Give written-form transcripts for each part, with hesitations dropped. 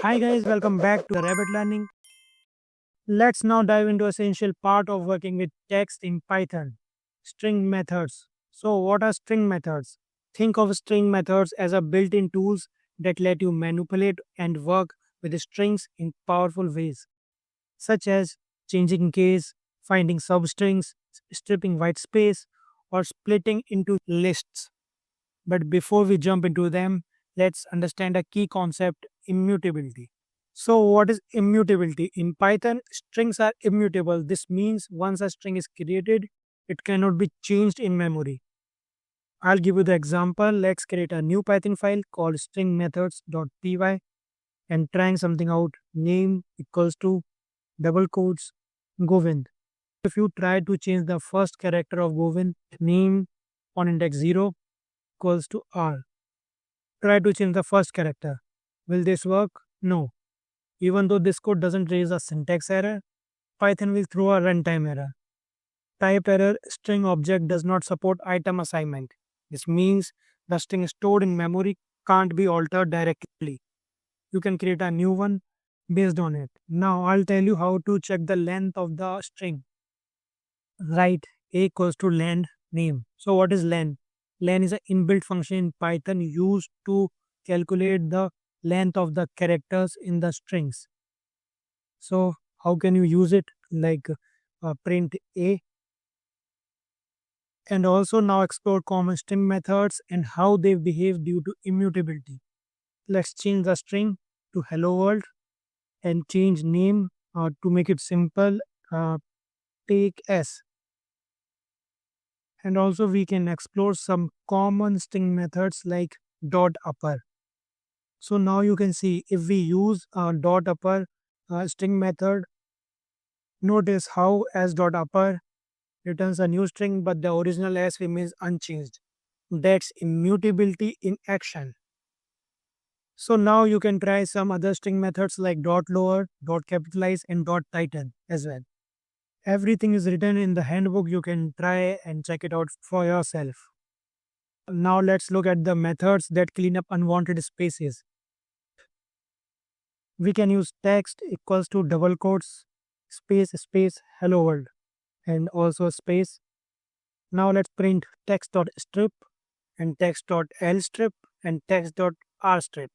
Hi guys, welcome back to the Rabbit Learning. Let's now dive into essential part of working with text in Python, string methods. So what are string methods? Think of string methods as a built-in tools that let you manipulate and work with the strings in powerful ways, such as changing case, finding substrings, stripping white space, or splitting into lists. But before we jump into them, let's understand a key concept: immutability. So, what is immutability? In Python, strings are immutable. This means once a string is created, it cannot be changed in memory. I'll give you the example. Let's create a new Python file called stringmethods.py and trying something out. Name equals to double quotes Govind. If you try to change the first character of Govind, name on index 0 equals to R. Try to change the first character. Will this work? No. Even though this code doesn't raise a syntax error, Python will throw a runtime error. Type error: string object does not support item assignment. This means the string stored in memory can't be altered directly. You can create a new one based on it. Now I'll tell you how to check the length of the string. Write a equals to len name. So what is len? Len is an inbuilt function in Python used to calculate the length of the characters in the strings. So how can you use it? Like print a. And also now explore common string methods and how they behave due to immutability. Let's change the string to hello world and change name to make it simple. Take s. And also we can explore some common string methods like dot upper. So now you can see if we use dot upper string method, notice how s dot upper returns a new string but the original s remains unchanged. That's immutability in action. So now you can try some other string methods like dot lower, dot capitalize and dot tighten as well. Everything is written in the handbook. You can try and check it out for yourself. Now let's look at the methods that clean up unwanted spaces. We can use text equals to double quotes, space, space, hello world, and also space. Now let's print text.strip and text.lstrip and text.rstrip.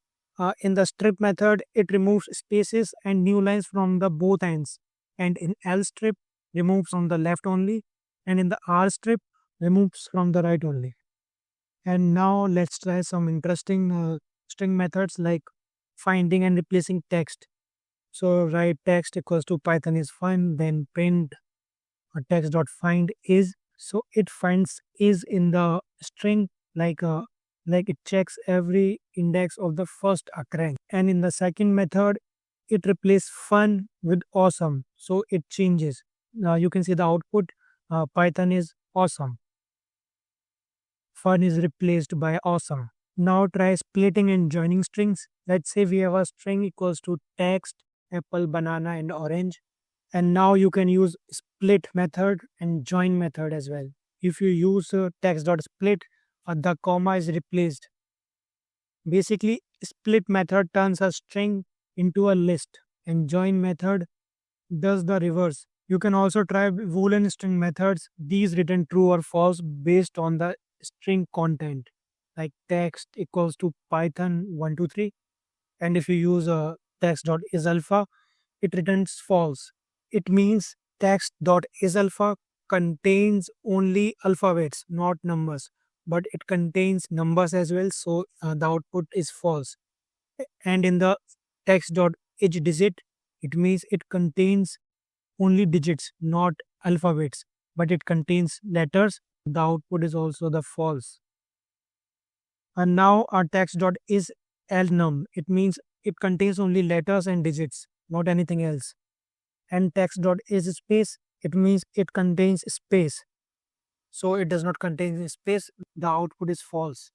In the strip method, it removes spaces and new lines from the both ends. And in lstrip, removes from the left only. And in the rstrip, removes from the right only. And now let's try some interesting string methods like finding and replacing text. So write text equals to Python is find, then print text.find is. So it finds is in the string like it checks every index of the first occurrence. And in the second method, it replaces fun with awesome. So it changes. Now you can see the output. Python is awesome. Fun is replaced by awesome. Now try splitting and joining strings. Let's say we have a string equals to text, apple, banana, and orange. And now you can use split method and join method as well. If you use text.split, the comma is replaced. Basically, split method turns a string into a list and join method does the reverse. You can also try boolean string methods. These return true or false based on the string content, like text equals to Python 123. And if you use text.isAlpha, it returns false. It means text.isAlpha contains only alphabets, not numbers, but it contains numbers as well, so the output is false. And in the text.eachDigit, it means it contains only digits, not alphabets, but it contains letters. The output is also the false. And now our text.isElnum, it means it contains only letters and digits, not anything else. And text.isSpace, it means it contains space. So it does not contain space, the output is false.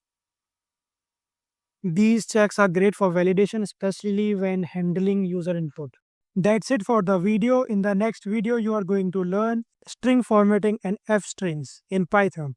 These checks are great for validation, especially when handling user input. That's it for the video. In the next video, you are going to learn string formatting and f strings in Python.